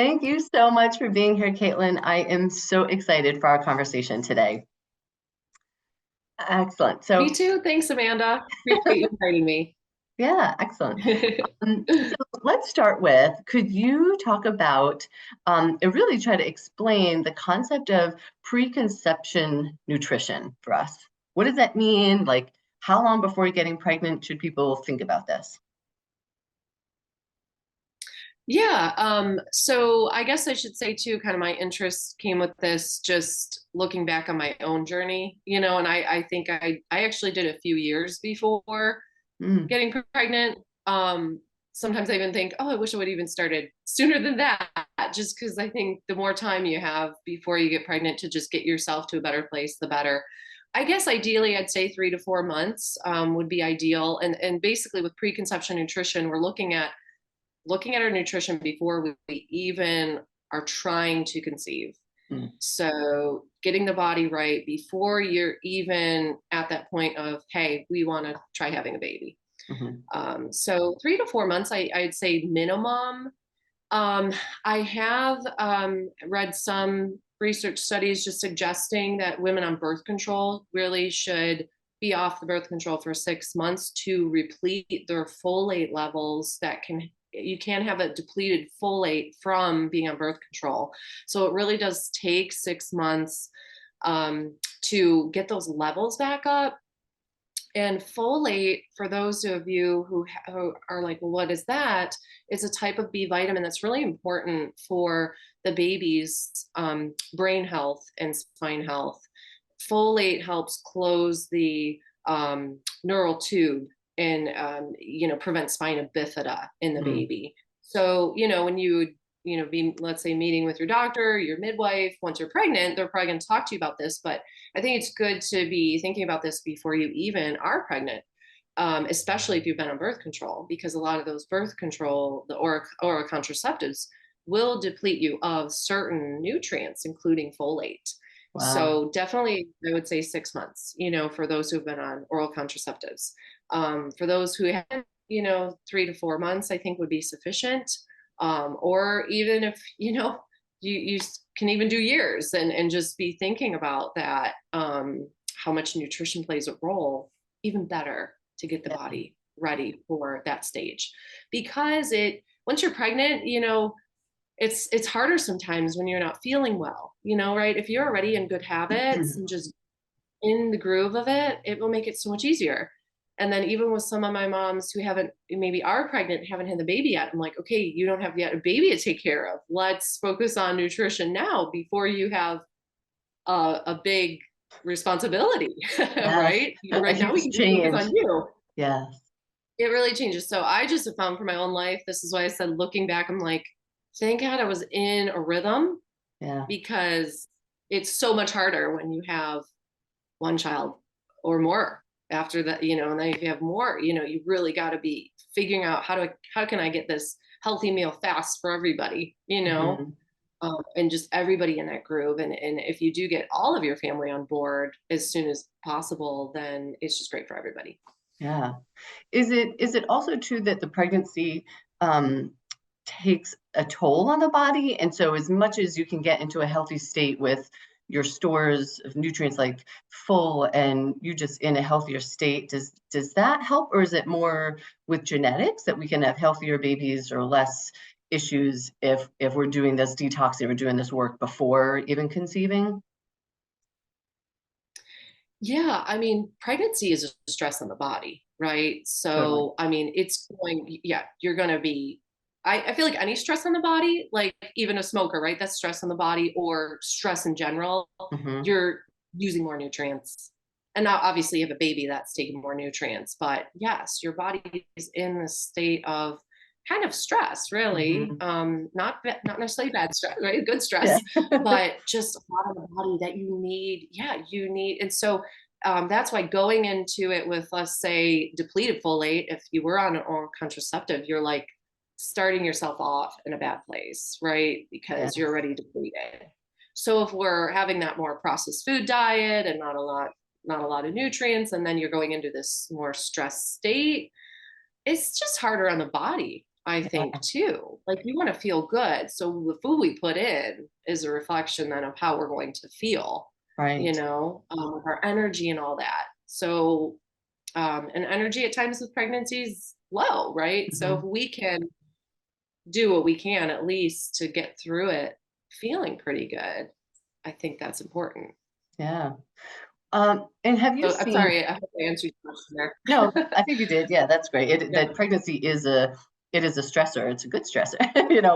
Thank you so much for being here, Caitlin. I am so excited for our conversation today. Excellent. Me So, too. Thanks, Amanda. Appreciate you inviting me. yeah, excellent. So let's start with, could you talk about and really try to explain the concept of preconception nutrition for us? What does that mean? Like, how long before getting pregnant should people think about this? Yeah, so I guess I should say too, kind of my interest came with this just looking back on my own journey, and I think I actually did a few years before Mm, getting pregnant. Sometimes I even think, oh, I wish I would even started sooner than that, just because I think the more time you have before you get pregnant to just get yourself to a better place, the better. I guess ideally, I'd say 3 to 4 months would be ideal. And basically, with preconception nutrition, we're looking at our nutrition before we even are trying to conceive. mm, So getting the body right before you're even at that point of, hey, we want to try having a baby. mhm, So 3 to 4 months, I'd say minimum. Um, I have read some research studies just suggesting that women on birth control really should be off the birth control for 6 months to replete their folate levels. That can You can have a depleted folate from being on birth control. So it really does take 6 months to get those levels back up. And folate, for those of you who are like, well, what is that? It's a type of B vitamin that's really important for the baby's brain health and spine health. Folate helps close the neural tube and prevent spina bifida in the mm. baby. So when you be, let's say, meeting with your doctor, your midwife, once you're pregnant, they're probably going to talk to you about this. But I think it's good to be thinking about this before you even are pregnant, especially if you've been on birth control, because a lot of those birth control, the oral contraceptives, will deplete you of certain nutrients, including folate. Wow. So definitely, I would say 6 months, for those who've been on oral contraceptives. For those who haven't, 3 to 4 months, I think would be sufficient. Or even if, you can even do years and just be thinking about that, how much nutrition plays a role, even better to get the Yeah. body ready for that stage. Because once you're pregnant, it's harder sometimes when you're not feeling well, right? If you're already in good habits and just in the groove of it, it will make it so much easier. And then even with some of my moms who haven't, maybe are pregnant, haven't had the baby yet, I'm like, okay, you don't have yet a baby to take care of. Let's focus on nutrition now before you have a big responsibility, Yes. right? A Right now we huge can just focus change. on you. Yes. It really changes. So I just have found for my own life, this is why I said, looking back, I'm like, thank God I was in a rhythm, Yeah. because it's so much harder when you have one child or more after that, and then if you have more, you really got to be figuring out how can I get this healthy meal fast for everybody, Mhm. and just everybody in that groove. And if you do get all of your family on board as soon as possible, then it's just great for everybody. Yeah. Is it also true that the pregnancy um, takes a toll on the body? And so as much as you can get into a healthy state with your stores of nutrients like full and you just in a healthier state, does that help? Or is it more with genetics that we can have healthier babies or less issues if we're doing this detoxing, we're doing this work before even conceiving? Yeah, I mean, pregnancy is a stress on the body, right? Totally. So, I mean, yeah, you're going to be, I feel like any stress on the body, like even a smoker, right? That's stress on the body, or stress in general, Hmm. you're using more nutrients. And now, obviously, you have a baby that's taking more nutrients, but yes, your body is in a state of kind of stress, really. Hmm. Not necessarily bad stress, right? Good Yeah. stress, but just a lot of the body that you need. Yeah, you need. And so that's why going into it with, let's say, depleted folate, if you were on an oral contraceptive, you're like starting yourself off in a bad place, right? Because you're Yes. already depleted. So if we're having that more processed food diet and not a lot of nutrients, and then you're going into this more stress state, it's just harder on the body I think too. Like we want to feel good. So the food we put in is a reflection then of how we're going to feel, Right. with our energy and all that. So, and energy at times with pregnancy is low, right? So if Mhm. we can do what we can at least to get through it feeling pretty good, I think that's important. Yeah. And have you So I'm seen sorry, I hope I answered your question No, there. I think you did. Yeah, that's great. Yeah, That pregnancy is it is a stressor. It's a good stressor,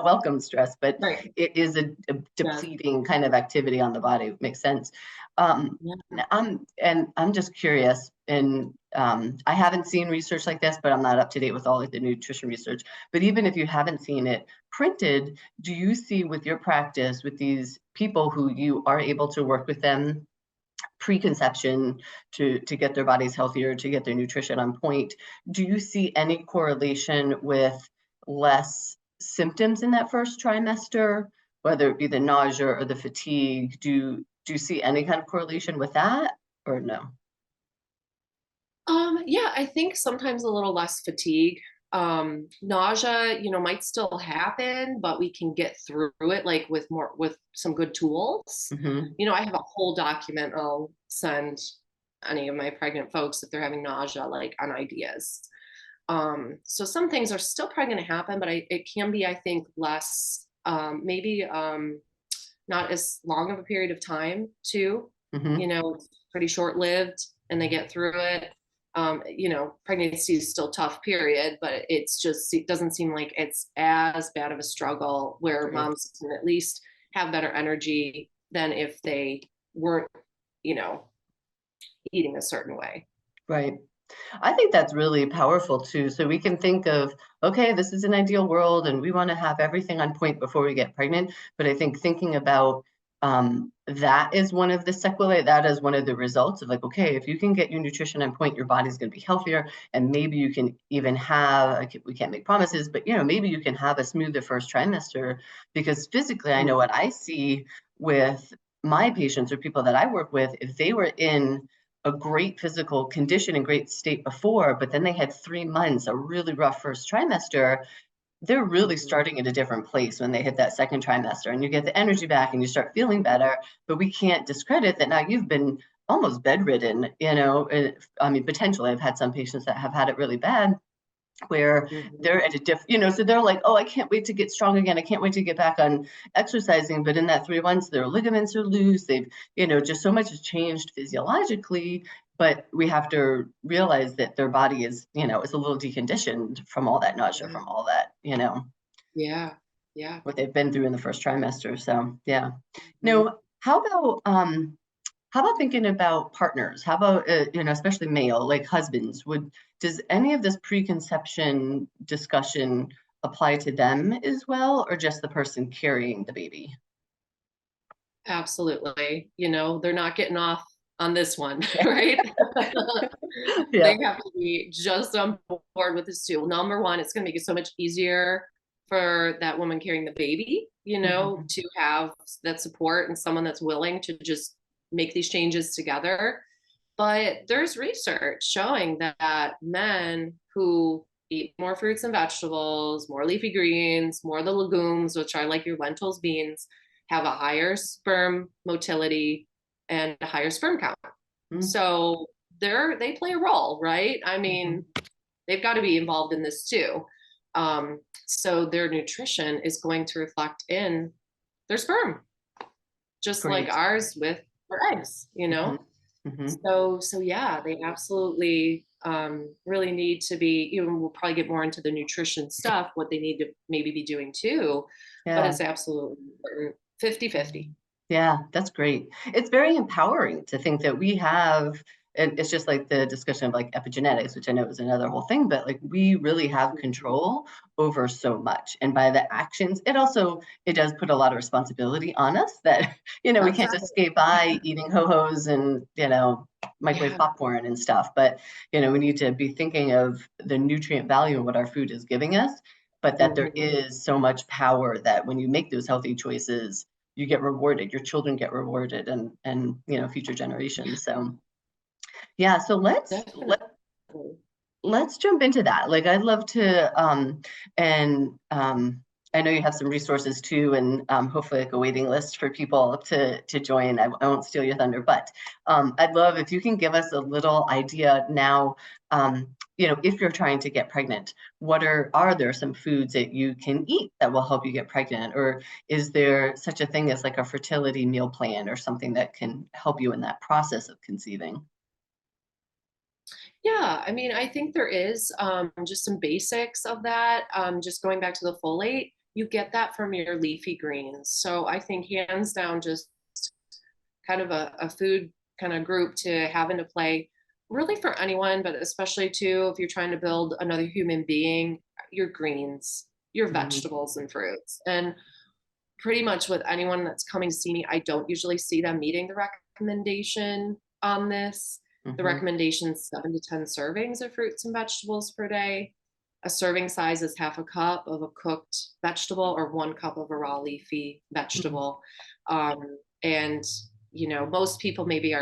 welcome stress, but right. it is a Yes. depleting kind of activity on the body. Makes sense. Yeah. I'm just curious, and I haven't seen research like this, but I'm not up to date with all like the nutrition research. But even if you haven't seen it printed, do you see with your practice with these people who you are able to work with them preconception to get their bodies healthier, to get their nutrition on point, do you see any correlation with less symptoms in that first trimester, whether it be the nausea or the fatigue? Do you see any kind of correlation with that or no? Yeah, I think sometimes a little less fatigue. Nausea, might still happen, but we can get through it like with some good tools. Hmm. I have a whole document I'll send any of my pregnant folks if they're having nausea, like on ideas. So some things are still probably going to happen, but it can be, I think, less, maybe not as long of a period of time too. Hmm. It's pretty short lived and they get through it. Pregnancy is still tough, period, but it doesn't seem like it's as bad of a struggle where Great. moms can at least have better energy than if they weren't, you know, eating a certain way. Right. I think that's really powerful too. So we can think of, okay, this is an ideal world and we want to have everything on point before we get pregnant. But I think thinking about that is one of the sequelae, that is one of the results of like, okay, if you can get your nutrition on point, your body's going to be healthier. And maybe you can even have, we can't make promises, but maybe you can have a smoother first trimester because physically, I know what I see with my patients or people that I work with, if they were in a great physical condition and great state before, but then they had 3 months, a really rough first trimester, they're really Mhm. starting at a different place when they hit that second trimester and you get the energy back and you start feeling better. But we can't discredit that now you've been almost bedridden, I mean, potentially I've had some patients that have had it really bad where Mhm. they're at a so they're like, oh, I can't wait to get strong again. I can't wait to get back on exercising. But in that 3 months, their ligaments are loose. They've, just so much has changed physiologically. But we have to realize that their body is a little deconditioned from all that nausea, Yeah. from all that, Yeah. Yeah. what they've been through in the first trimester. So yeah. Mhm. No, how about thinking about partners? How about, especially male, like husbands? Does any of this preconception discussion apply to them as well, or just the person carrying the baby? Absolutely. They're not getting off on this one, right? Yeah. They have to be just on board with this too. Number one, it's going to make it so much easier for that woman carrying the baby, Mhm. to have that support and someone that's willing to just make these changes together. But there's research showing that men who eat more fruits and vegetables, more leafy greens, more the legumes, which are like your lentils, beans, have a higher sperm motility and a higher sperm count. Mhm. So they play a role, right? I mean, Mhm. they've got to be involved in this too. So their nutrition is going to reflect in their sperm, just like Great. ours with our eggs. Mhm. Mhm. So yeah, they absolutely really need to be, we'll probably get more into the nutrition stuff, what they need to maybe be doing too, but Yeah. it's absolutely important. 50-50. Yeah, that's great. It's very empowering to think that we have, and it's just like the discussion of like epigenetics, which I know is another whole thing, but like we really have Mhm. control over so much. And by the actions, it does put a lot of responsibility on us that, we can't Exactly. just skate by eating ho-hos and, microwave Yeah. popcorn and stuff. But, we need to be thinking of the nutrient value of what our food is giving us, but that there Mhm. is so much power that when you make those healthy choices, you get rewarded, your children get rewarded and future generations. So yeah, so let's Definitely. let let's jump into that. Like, I'd love to, and I know you have some resources too, and hopefully like a waiting list for people to join. I won't steal your thunder, but I'd love if you can give us a little idea now. If you're trying to get pregnant, are there some foods that you can eat that will help you get pregnant, or is there such a thing as like a fertility meal plan or something that can help you in that process of conceiving? Yeah, I mean, I think there is just some basics of that. Just going back to the folate, you get that from your leafy greens. So I think hands down, just kind of a food kind of group to have into play, really for anyone, but especially too if you're trying to build another human being, your greens, your Mhm. vegetables and fruits. And pretty much with anyone that's coming to see me, I don't usually see them meeting the recommendation on this. The Mhm. recommendation is 7 to 10 servings of fruits and vegetables per day. A serving size is half a cup of a cooked vegetable or 1 cup of a raw leafy Mhm. vegetable. And most people maybe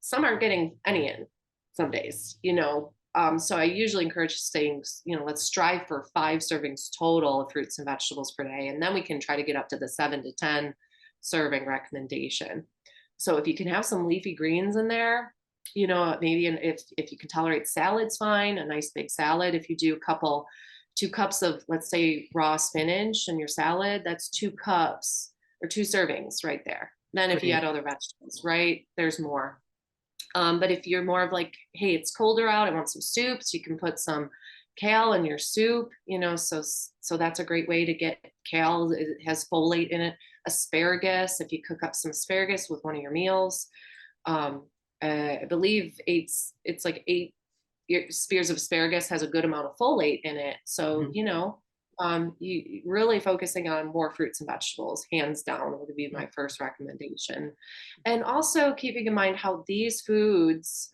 some aren't getting any in some days. So I usually encourage staying, let's strive for 5 servings total of fruits and vegetables per day. And then we can try to get up to the 7 to 10 serving recommendation. So if you can have some leafy greens in there, maybe if you can tolerate salads, fine, a nice big salad. If you do 2 cups of, let's say, raw spinach in your salad, that's 2 cups or 2 servings right there. Then if you Great. add other vegetables, right, there's more. But if you're more of like, hey, it's colder out, I want some soups, you can put some kale in your soup, so that's a great way to get kale. It has folate in it. Asparagus, if you cook up some asparagus with one of your meals. Um, I believe it's like 8 spears of asparagus has a good amount of folate in it. So, Mhm. you really focusing on more fruits and vegetables, hands down, would be my first recommendation. And also keeping in mind how these foods,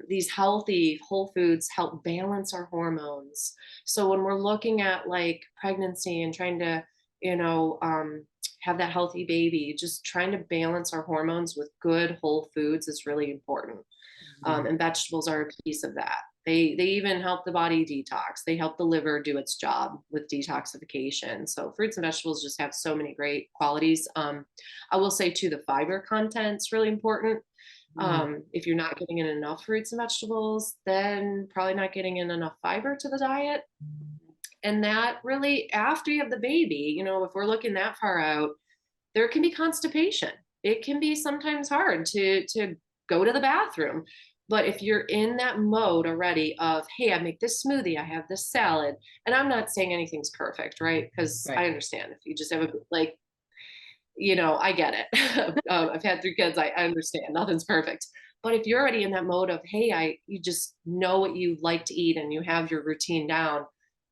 these healthy whole foods, help balance our hormones. So when we're looking at like pregnancy and trying to, you know, um, have that healthy baby, just trying to balance our hormones with good whole foods is really important. Mhm. And vegetables are a piece of that. They even help the body detox. They help the liver do its job with detoxification. So fruits and vegetables just have so many great qualities. I will say too, the fiber content's really important. Mhm. If you're not getting in enough fruits and vegetables, then probably not getting in enough fiber to the diet. And that really, after you have the baby, if we're looking that far out, there can be constipation. It can be sometimes hard to go to the bathroom. But if you're in that mode already of, hey, I make this smoothie, I have this salad, and I'm not saying anything's perfect, right? Because Right. I understand if you just have I get it. I've had 3 kids. I understand nothing's perfect. But if you're already in that mode of, hey, you just know what you like to eat and you have your routine down,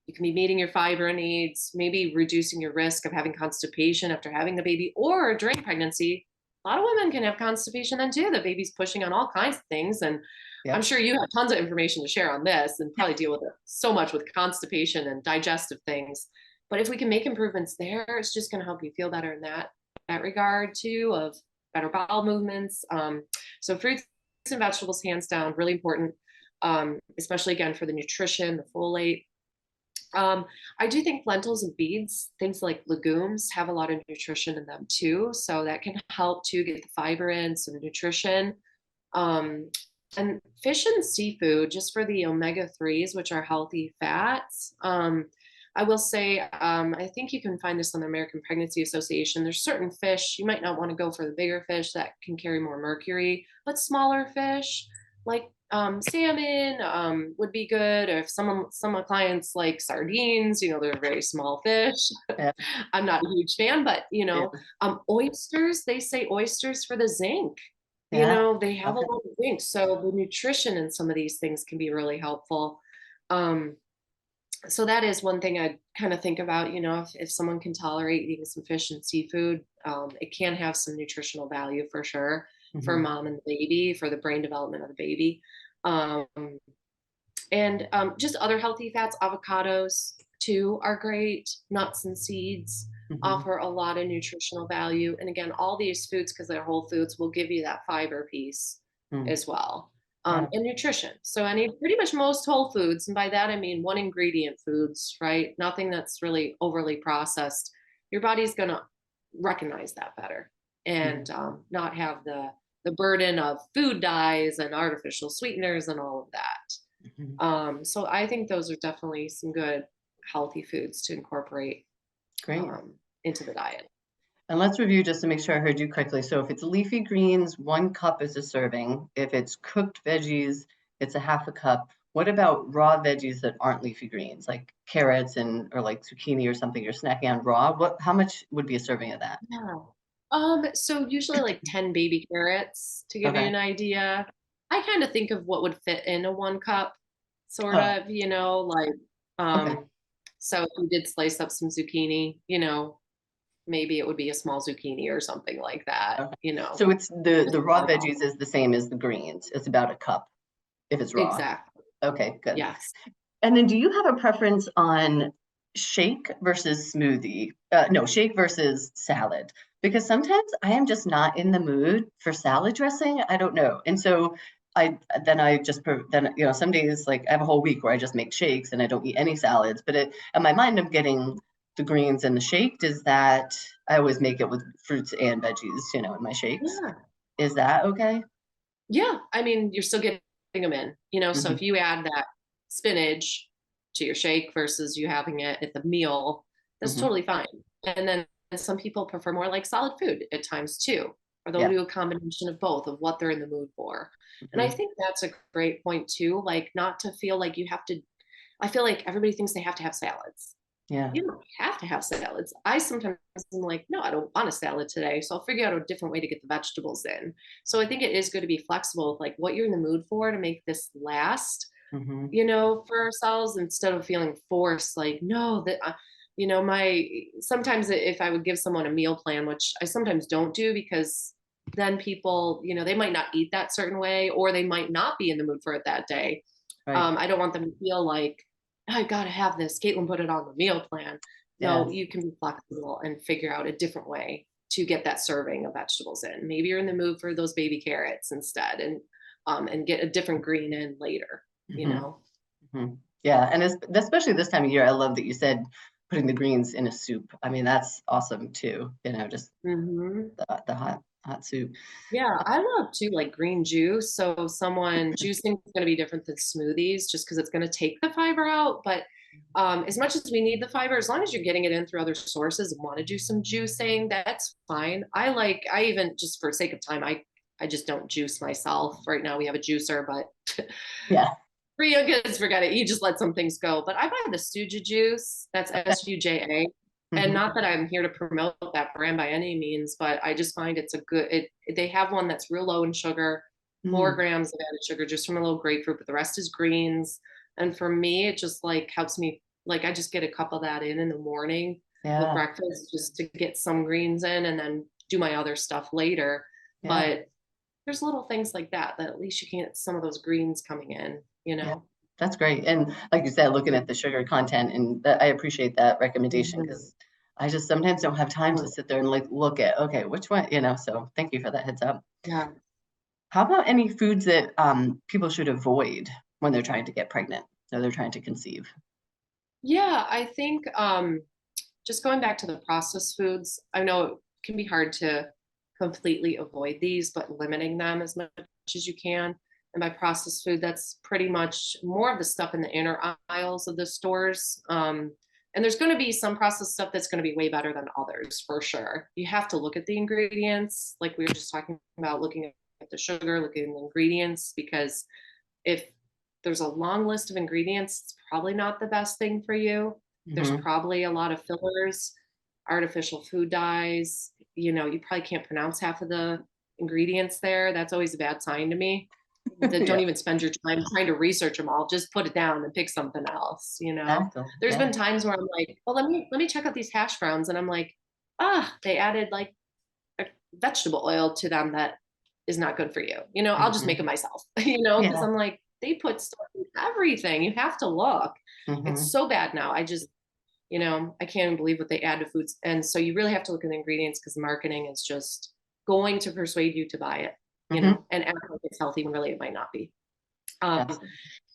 you can be meeting your fiber needs, maybe reducing your risk of having constipation after having the baby or during pregnancy. A lot of women can have constipation then too. The baby's pushing on all kinds of things. And I'm Yep. sure you have tons of information to share on this and probably deal with it so much with constipation and digestive things. But if we can make improvements there, it's just going to help you feel better in that regard too, of better bowel movements. So fruits and vegetables, hands down, really important, especially again for the nutrition, the folate. Um, I do think lentils and beans, things like legumes, have a lot of nutrition in them too. So that can help to get the fiber in, some nutrition. Um, and fish and seafood, just for the omega 3s, which are healthy fats. I will say, I think you can find this on the American Pregnancy Association. There's certain fish, you might not want to go for the bigger fish that can carry more mercury, but smaller fish like salmon would be good. Or if some of clients like sardines, they're very small fish. Yeah. I'm not a huge fan, but Yeah. oysters, they say oysters for the zinc. Yeah. They have a Okay. lot of zinc. So the nutrition in some of these things can be really helpful. Um, so that is one thing I kind of think about, if someone can tolerate eating some fish and seafood, it can have some nutritional value for sure for Mhm. mom and the baby, for the brain development of the baby. Um, and just other healthy fats, avocados too are great. Nuts and seeds Mhm. offer a lot of nutritional value. And again, all these foods, because they're whole foods, will give you that fiber piece Mm. as well. Yeah. And nutrition. So any pretty much most whole foods, and by that I mean one ingredient foods, right? Nothing that's really overly processed. Your body's gonna recognize that better Mhm. and not have the burden of food dyes and artificial sweeteners and all of that. Mhm. So I think those are definitely some good healthy foods to incorporate Great. into the diet. And let's review just to make sure I heard you correctly. So if it's leafy greens, 1 cup is a serving. If it's cooked veggies, it's a half a cup. What about raw veggies that aren't leafy greens, like carrots and or like zucchini or something you're snacking on raw? How much would be a serving of that? Yeah. So usually like 10 baby carrots to give you Okay. an idea. I kind of think of what would fit in a 1 cup, sort Oh, of, like okay. so if you did slice up some zucchini, maybe it would be a small zucchini or something like that, Okay. So it's just the raw eyeball. veggies is the same as the greens. It's about a cup if it's raw. Exactly. Okay, good. Yes. And then do you have a preference on shake versus smoothie? No, shake versus salad. Because sometimes I am just not in the mood for salad dressing. I don't know. And so I just then some days like I have a whole week where I just make shakes and I don't eat any salads. But in my mind I'm getting the greens and the shake. Does that I always make it with fruits and veggies, in my shakes. Yeah. Is that okay? Yeah, I mean, you're still getting them in, so Hmm. if you add that spinach to your shake versus you having it at the meal, that's Hmm. totally fine. And then some people prefer more like solid food at times too, or they'll Yeah. do a combination of both of what they're in the mood for. And I Hmm. think that's a great point too, like not to feel like you have to, I feel like everybody thinks they have to have salads. Yeah. You don't have to have salads. I sometimes am like, no, I don't want a salad today. So I'll figure out a different way to get the vegetables in. So I think it is good to be flexible with like what you're in the mood for to make this last, Hmm. for ourselves instead of feeling forced, like, no, that, my, sometimes if I would give someone a meal plan, which I sometimes don't do because then people, they might not eat that certain way or they might not be in the mood for it that day. Right. I don't want them to feel like I gotta have this. Caitlin put it on the meal plan. No, Yes. you can be flexible and figure out a different way to get that serving of vegetables in. Maybe you're in the mood for those baby carrots instead, and get a different green in later. You Hmm. know. Hmm. Yeah, and especially this time of year, I love that you said putting the greens in a soup. I mean, that's awesome too. Just Hmm. the hot soup. Yeah, I love too, like green juice. So someone juicing is going to be different than smoothies just because it's going to take the fiber out. But as much as we need the fiber, as long as you're getting it in through other sources and want to do some juicing, that's fine. I even just for sake of time, I just don't juice myself. Right now we have a juicer, but Yeah. for young kids, forget it. You just let some things go. But I buy the Suja juice. That's Okay. Suja. And Hmm. not that I'm here to promote that brand by any means, but I just find it's a good. They have one that's real low in sugar, 4 grams of added sugar just from a little grapefruit, but the rest is greens. And for me, it just like helps me. Like I just get a cup of that in the morning with Yeah. breakfast just to get some greens in, and then do my other stuff later. Yeah. But there's little things like that that at least you can get some of those greens coming in. You Yeah. know. That's great. And like you said, looking at the sugar content, and I appreciate that recommendation Mhm. because I just sometimes don't have time to Oh, sit there and like look at, okay, which one. So thank you for that heads up. yeah. How about any foods that people should avoid when they're trying to get pregnant or they're trying to conceive? Yeah, I think just going back to the processed foods, I know it can be hard to completely avoid these, but limiting them as much as you can. And by processed food, that's pretty much more of the stuff in the inner aisles of the stores. And there's going to be some processed stuff that's going to be way better than others for sure. You have to look at the ingredients, like we were just talking about, looking at the sugar, looking at the ingredients, because if there's a long list of ingredients, it's probably not the best thing for you. There's Hmm. probably a lot of fillers, artificial food dyes. You probably can't pronounce half of the ingredients there. That's always a bad sign to me. That don't Yeah. even spend your time trying to research them all. Just put it down and pick something else. Exactly. There's Yeah. been times where I'm like, well, let me check out these hash browns, and I'm like, they added like a vegetable oil to them that is not good for you. I'll just make Hmm. it myself, because Yeah. I'm like, they put stuff in everything. You have to look. It's Hmm. so bad now. I can't even believe what they add to foods. And so you really have to look at the ingredients because marketing is just going to persuade you to buy it, Hmm. and act like it's healthy when really it might not be. Um, Yes.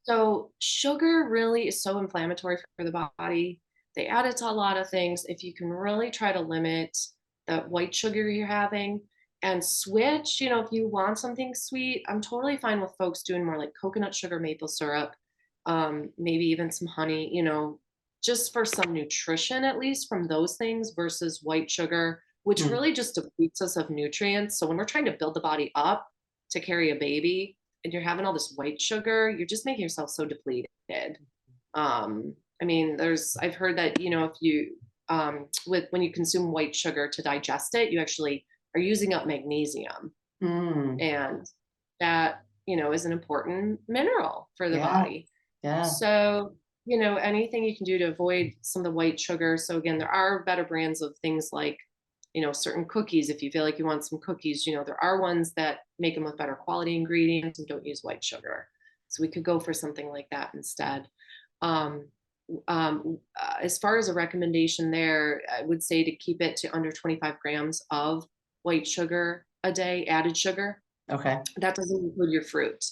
so sugar really is so inflammatory for the body. They add it to a lot of things. If you can really try to limit the white sugar you're having and switch, if you want something sweet, I'm totally fine with folks doing more like coconut sugar, maple syrup, maybe even some honey, just for some nutrition, at least from those things versus white sugar, which Mm. really just depletes us of nutrients. So when we're trying to build the body up to carry a baby, and you're having all this white sugar, you're just making yourself so depleted. I mean, I've heard that, if you, when you consume white sugar to digest it, you actually are using up magnesium. Mm. And that, is an important mineral for the Yeah. body. Yeah. So, anything you can do to avoid some of the white sugar. So again, there are better brands of things like, certain cookies. If you feel like you want some cookies, there are ones that make them with better quality ingredients and don't use white sugar. So we could go for something like that instead. Um, as far as a recommendation there, I would say to keep it to under 25 grams of white sugar a day, added sugar. Okay. That doesn't include your fruit.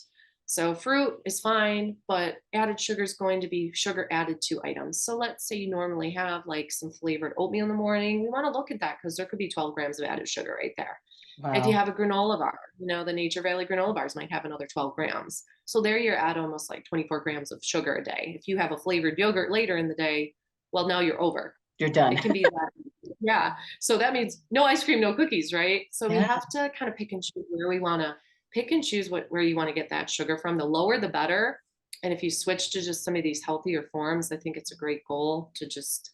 So fruit is fine, but added sugar is going to be sugar added to items. So let's say you normally have like some flavored oatmeal in the morning. We want to look at that because there could be 12 grams of added sugar right there. If you Wow. have a granola bar, the Nature Valley granola bars might have another 12 grams. So there you're at almost like 24 grams of sugar a day. If you have a flavored yogurt later in the day, well, now you're over. You're done. It can be that. Yeah. So that means no ice cream, no cookies, right? So we Yeah. have to kind of pick and choose where we want to pick and choose where you want to get that sugar from. The lower, the better. And if you switch to just some of these healthier forms, I think it's a great goal to just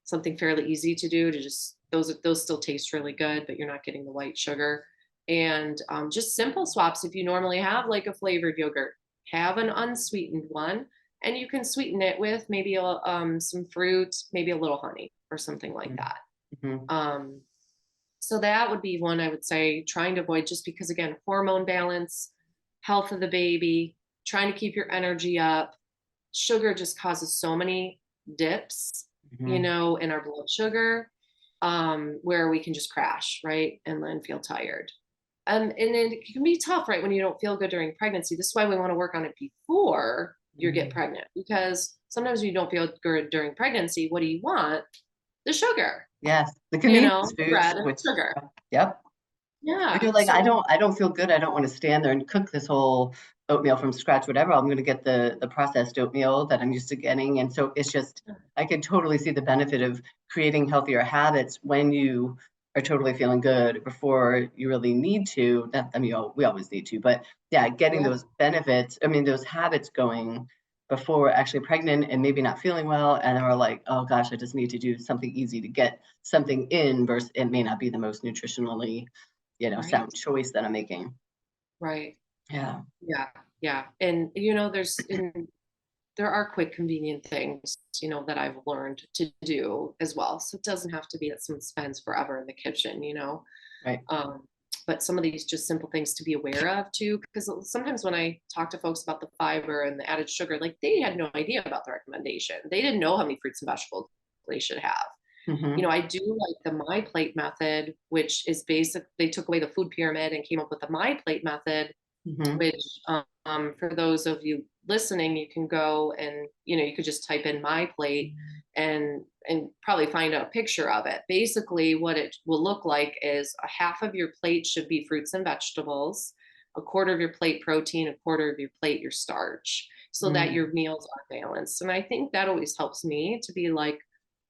something fairly easy to do to just those still taste really good, but you're not getting the white sugar. And just simple swaps. If you normally have like a flavored yogurt, have an unsweetened one, and you can sweeten it with maybe some fruit, maybe a little honey or something like that. Mm-hmm. Um, so that would be one I would say trying to avoid, just because again, hormone balance, health of the baby, trying to keep your energy up. Sugar just causes so many dips, Mm-hmm. in our blood sugar, where we can just crash, right? And then feel tired. And then it can be tough, right? When you don't feel good during pregnancy. This is why we want to work on it before you get Mm-hmm. pregnant, because sometimes when you don't feel good during pregnancy, what do you want? The sugar, Yes. The convenience the foods, bread and which, the sugar. yep. Or Yeah. you're like, I don't feel good. I don't want to stand there and cook this whole oatmeal from scratch, whatever. I'm going to get the processed oatmeal that I'm used to getting. And so it's just, I can totally see the benefit of creating healthier habits when you are totally feeling good before you really need to. That, I mean, we always need to, but yeah, getting Yeah. those benefits, I mean, those habits going before we're actually pregnant and maybe not feeling well. And then we're like, oh gosh, I just need to do something easy to get something in versus it may not be the most nutritionally Right. sound choice that I'm making. Right. Yeah. Yeah. Yeah. And there are quick, convenient things, that I've learned to do as well. So it doesn't have to be that someone spends forever in the kitchen. Right. Um, but some of these just simple things to be aware of too, because sometimes when I talk to folks about the fiber and the added sugar, like they had no idea about the recommendation. They didn't know how many fruits and vegetables they should have. Mm-hmm. I do like the My Plate method, which is basic. They took away the food pyramid and came up with the My Plate method, Mm-hmm. which for those of you listening, you can go and you could just type in My Plate and probably find a picture of it. Basically what it will look like is a half of your plate should be fruits and vegetables, a quarter of your plate protein, a quarter of your plate your starch, so that Mm. your meals are balanced. And I think that always helps me to be like,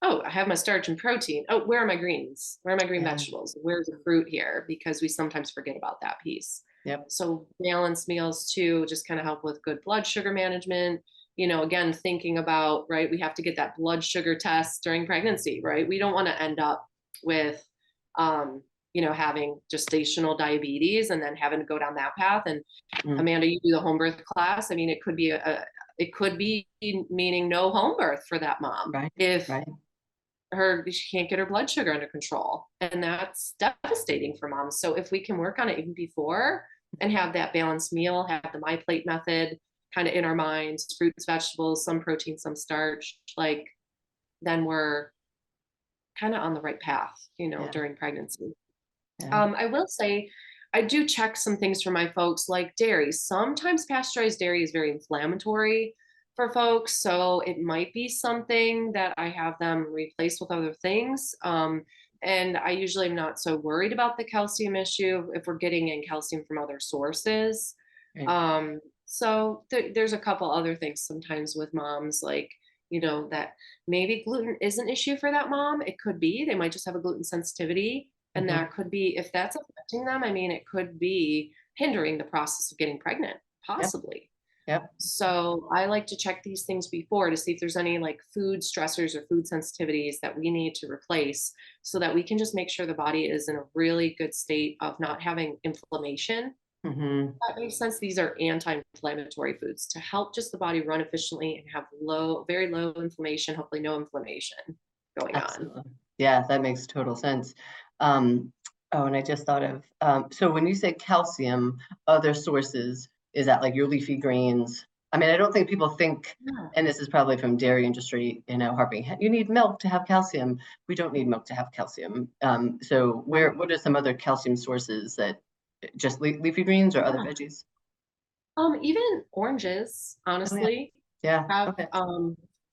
oh, I have my starch and protein. Oh, where are my greens? Where are my green Yeah. vegetables? Where's the fruit here? Because we sometimes forget about that piece. Yep. So balanced meals too, just kind of help with good blood sugar management. Again, thinking about, right, we have to get that blood sugar test during pregnancy, right? We don't want to end up with, having gestational diabetes and then having to go down that path. And Mm. Amanda, you do the home birth class. I mean, it could be meaning no home birth for that mom Right. if Right. she can't get her blood sugar under control, and that's devastating for moms. So if we can work on it even before and have that balanced meal, have the My Plate method kind of in our minds, fruits, vegetables, some protein, some starch, like then we're kind of on the right path, Yeah. during pregnancy. Yeah. I will say I do check some things for my folks, like dairy. Sometimes pasteurized dairy is very inflammatory for folks, so it might be something that I have them replace with other things. And I usually am not so worried about the calcium issue if we're getting in calcium from other sources. Right. So there's a couple other things sometimes with moms, like, that maybe gluten is an issue for that mom. It could be, they might just have a gluten sensitivity. And Mhm. that could be, if that's affecting them, I mean, it could be hindering the process of getting pregnant, Yep. possibly. Yep. So I like to check these things before to see if there's any like food stressors or food sensitivities that we need to replace so that we can just make sure the body is in a really good state of not having inflammation. Mhm. That makes sense. These are anti-inflammatory foods to help just the body run efficiently and have very low inflammation, hopefully no inflammation going on. Absolutely. Yeah, that makes total sense. Oh, and I just thought of, so when you say calcium, other sources, is that like your leafy greens? I mean, I don't think people think, Yeah. and this is probably from dairy industry, harping, you need milk to have calcium. We don't need milk to have calcium. So what are some other calcium sources that just leafy greens or other Yeah. veggies? Even oranges, Oh yeah. honestly, Yeah. have Okay.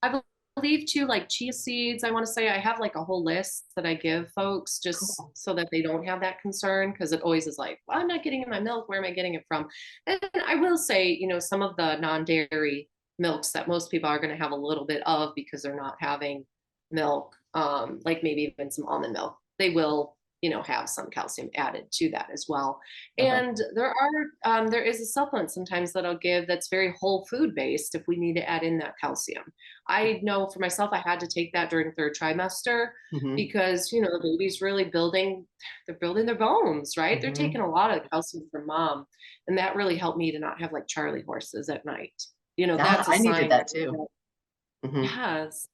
I believe too, like chia seeds. I want to say I have like a whole list that I give folks just Cool. so that they don't have that concern, because it always is like, well, I'm not getting in my milk. Where am I getting it from? And I will say, some of the non-dairy milks that most people are going to have a little bit of because they're not having milk, like maybe even some almond milk, they will, have some calcium added to that as well. Okay. And there is a supplement sometimes that I'll give that's very whole food based if we need to add in that calcium. I know for myself, I had to take that during third trimester Hmm. because, the baby's really they're building their bones, right? They're Hmm. taking a lot of calcium from mom. And that really helped me to not have like Charlie horses at night. Ah, That's a I needed sign that too. that Hmm. has.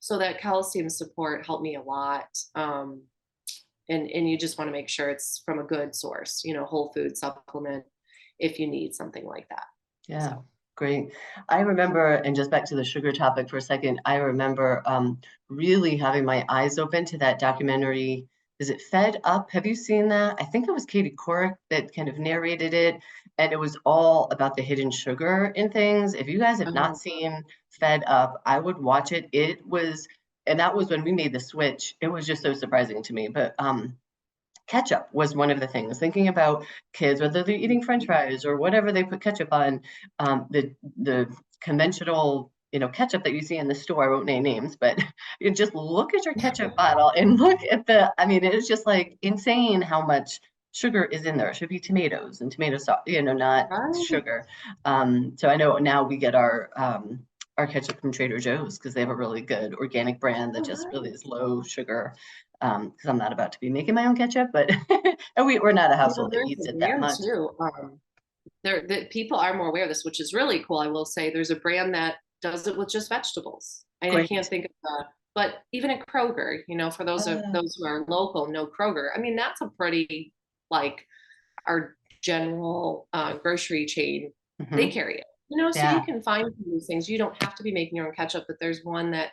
So that calcium support helped me a lot. And you just want to make sure it's from a good source, whole food supplement if you need something like that. Yeah, So, great. I remember, and just back to the sugar topic for a second, I remember really having my eyes open to that documentary. Is it Fed Up? Have you seen that? I think it was Katie Couric that kind of narrated it, and it was all about the hidden sugar in things. If you guys have not oh, seen Fed Up, I would watch it. And that was when we made the switch. It was just so surprising to me. But ketchup was one of the things. Thinking about kids, whether they're eating French fries or whatever they put ketchup on, the conventional ketchup that you see in the store. I won't name names, but you just look at your ketchup bottle and look at the. I mean, it is just like insane how much sugar is in there. It should be tomatoes and tomato sauce, not right. sugar. So I know now we get our ketchup from Trader Joe's because they have a really good organic brand that Oh, just really right. is low sugar, because I'm not about to be making my own ketchup, but and we're not a household that There's eats a it that brand much. too. The people are more aware of this, which is really cool. I will say there's a brand that does it with just vegetables. I can't Great. think of but even at Kroger, for Uh, those who are local, know Kroger. I mean, that's a pretty like our general grocery chain. They mhm. carry it, so you Yeah, can find these things. You don't have to be making your own ketchup, but there's one that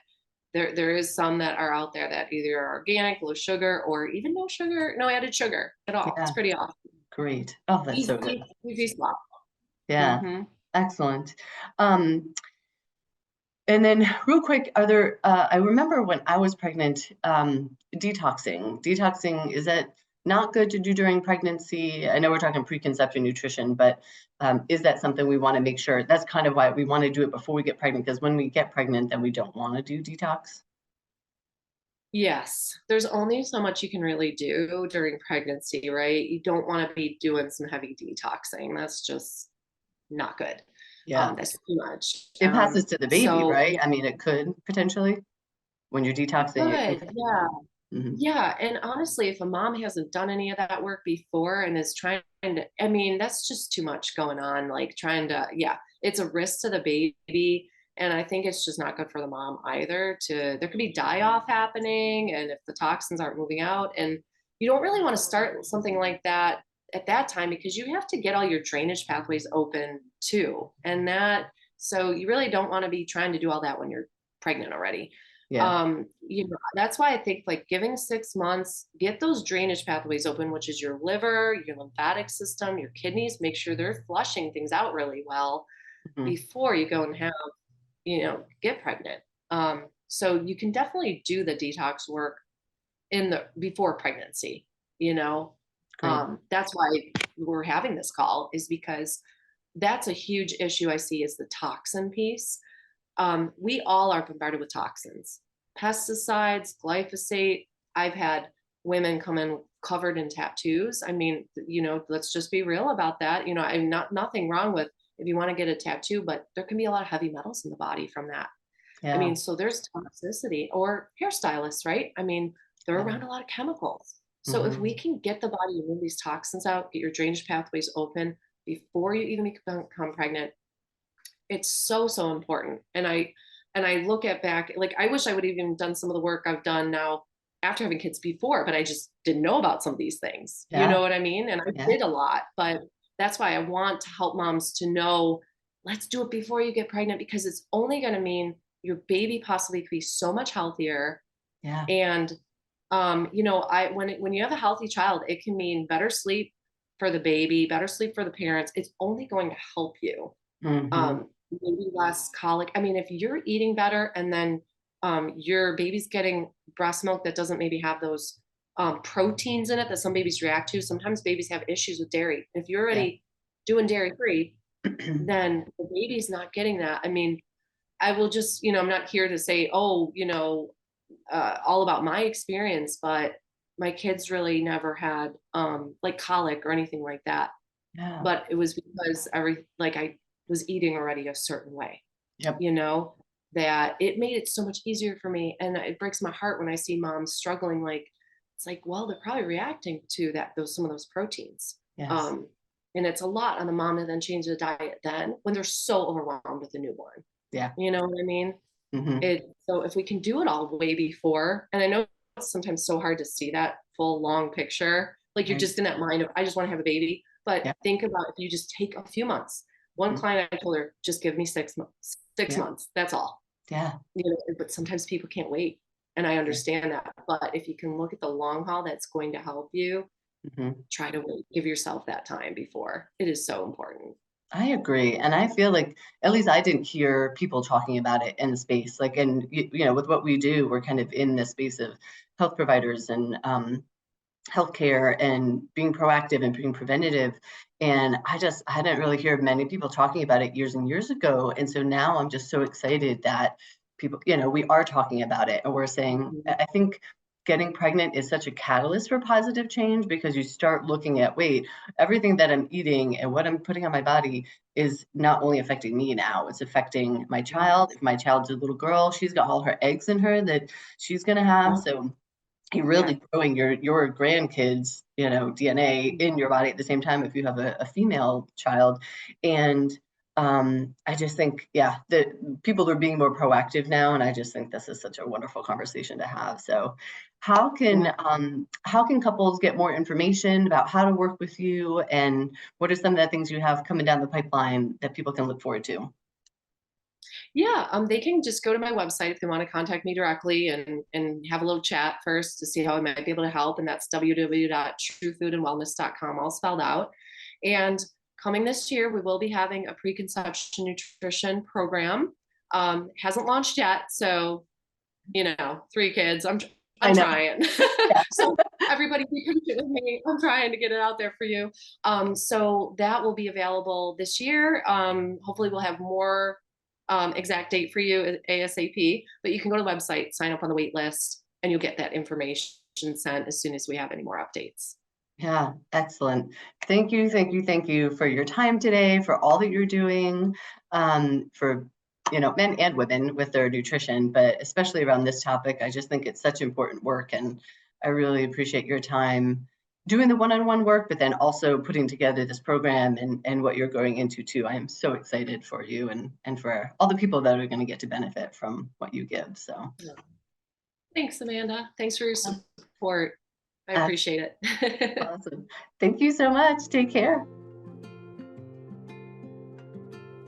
there is some that are out there that either are organic, low sugar, or even no sugar, no added sugar at all. It's yeah, pretty awesome. great. Oh, that's so good. Easy swap. Yeah, Mm-hmm. excellent. Um, and then real quick, I remember when I was pregnant, detoxing. Detoxing, is that not good to do during pregnancy? I know we're talking preconception nutrition, but is that something we want to make sure? That's kind of why we want to do it before we get pregnant, because when we get pregnant, then we don't want to do detox. Yes, there's only so much you can really do during pregnancy, right? You don't want to be doing some heavy detoxing. That's just not good. Yeah. That's too much. It passes to the baby, So right? yeah, I mean, it could potentially, when you're detoxing, it can. good. Yeah. Mhm. Yeah, and honestly, if a mom hasn't done any of that work before and is trying to, I mean, that's just too much going on. Like trying to, yeah, it's a risk to the baby. And I think it's just not good for the mom either. There could be die off happening, and if the toxins aren't moving out, and you don't really want to start something like that at that time because you have to get all your drainage pathways open too. So you really don't want to be trying to do all that when you're pregnant already. Yeah. That's why I think like giving 6 months, get those drainage pathways open, which is your liver, your lymphatic system, your kidneys, make sure they're flushing things out really well Mhm. before you go and have, get pregnant. So you can definitely do the detox work in the before pregnancy, you know. Great. That's why we're having this call, is because that's a huge issue I see, is the toxin piece. We all are bombarded with toxins, pesticides, glyphosate. I've had women come in covered in tattoos. I mean, let's just be real about that. I'm not, nothing wrong with if you want to get a tattoo, but there can be a lot of heavy metals in the body from that. I Yeah. mean, so there's toxicity. Or hairstylists, right? I mean, they're Yeah. around a lot of chemicals. So if Hmm. we can get the body to move these toxins out, get your drainage pathways open before you even become pregnant, it's so, so important. And I look at back, like, I wish I would have even done some of the work I've done now after having kids before, but I just didn't know about some of these things. You Yeah. know what I mean? And I Yeah. did a lot, but that's why I want to help moms to know, let's do it before you get pregnant, because it's only going to mean your baby possibly could be so much healthier. Yeah. And when you have a healthy child, it can mean better sleep for the baby, better sleep for the parents. It's only going to help you. Hmm. Maybe less colic. I mean, if you're eating better and then your baby's getting breast milk that doesn't maybe have those proteins in it that some babies react to. Sometimes babies have issues with dairy. If you're Yeah. already doing dairy free, then the baby's not getting that. I mean, I will just, I'm not here to say, oh, all about my experience, but my kids really never had like colic or anything like that. Yeah. But it was because I was eating already a certain way, Yep. you know, that it made it so much easier for me. And it breaks my heart when I see moms struggling. Like, it's like, well, they're probably reacting to some of those proteins. Yes. Um, and it's a lot on the mom to then change the diet then when they're so overwhelmed with the newborn. Yeah. You know what I mean? Hmm. So if we can do it all way before, and I know it's sometimes so hard to see that full long picture, like you're Right. just in that mind of, I just want to have a baby. But Yeah. think about if you just take a few months. One Mhm. client, I told her, just give me 6 months, six Yeah. months. That's all. Yeah. But sometimes people can't wait. And I Yeah. understand that. But if you can look at the long haul, that's going to help you. Hmm. Try to wait, give yourself that time before. It is so important. I agree. And I feel like at least I didn't hear people talking about it in the space. Like, and with what we do, we're kind of in the space of health providers and healthcare and being proactive and being preventative. And I hadn't really heard many people talking about it years and years ago. And so now I'm just so excited that people, we are talking about it and we're saying, Mhm. I think getting pregnant is such a catalyst for positive change because you start looking at, wait, everything that I'm eating and what I'm putting on my body is not only affecting me now, it's affecting my child. If my child's a little girl, she's got all her eggs in her that she's going to have. So you're Yeah. really growing your grandkids, DNA in your body at the same time if you have a female child. And I just think, yeah, that people are being more proactive now, and I just think this is such a wonderful conversation to have. So, Yeah. how can couples get more information about how to work with you, and what are some of the things you have coming down the pipeline that people can look forward to? Yeah, they can just go to my website if they want to contact me directly and have a little chat first to see how I might be able to help. And that's www.truefoodandwellness.com, all spelled out. And coming this year, we will be having a preconception nutrition program. Hasn't launched yet, so 3 kids. I I'm know. trying. Yeah. So everybody be patient with me. I'm trying to get it out there for you. So that will be available this year. Hopefully we'll have more exact date for you ASAP, but you can go to the website, sign up on the wait list, and you'll get that information sent as soon as we have any more updates. Yeah, excellent. Thank you, thank you, thank you for your time today, for all that you're doing, for men and women with their nutrition, but especially around this topic. I just think it's such important work, and I really appreciate your time doing the one-on-one work, but then also putting together this program and what you're going into too. I am so excited for you and for all the people that are going to get to benefit from what you give. So, Thanks, Amanda. Thanks for your um, support. I uh, appreciate it. awesome. Thank you so much. Take care.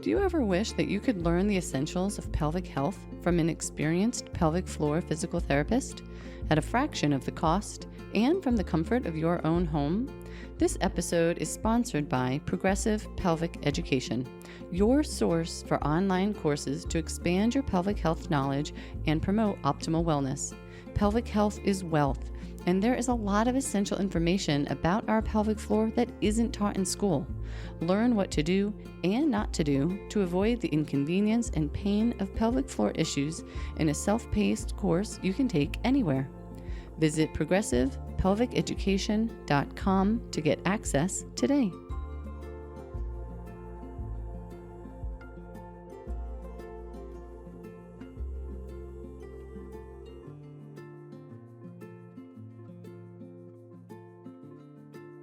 Do you ever wish that you could learn the essentials of pelvic health from an experienced pelvic floor physical therapist at a fraction of the cost and from the comfort of your own home? This episode is sponsored by Progressive Pelvic Education, your source for online courses to expand your pelvic health knowledge and promote optimal wellness. Pelvic health is wealth, and there is a lot of essential information about our pelvic floor that isn't taught in school. Learn what to do and not to do to avoid the inconvenience and pain of pelvic floor issues in a self-paced course you can take anywhere. Visit progressivepelviceducation.com to get access today.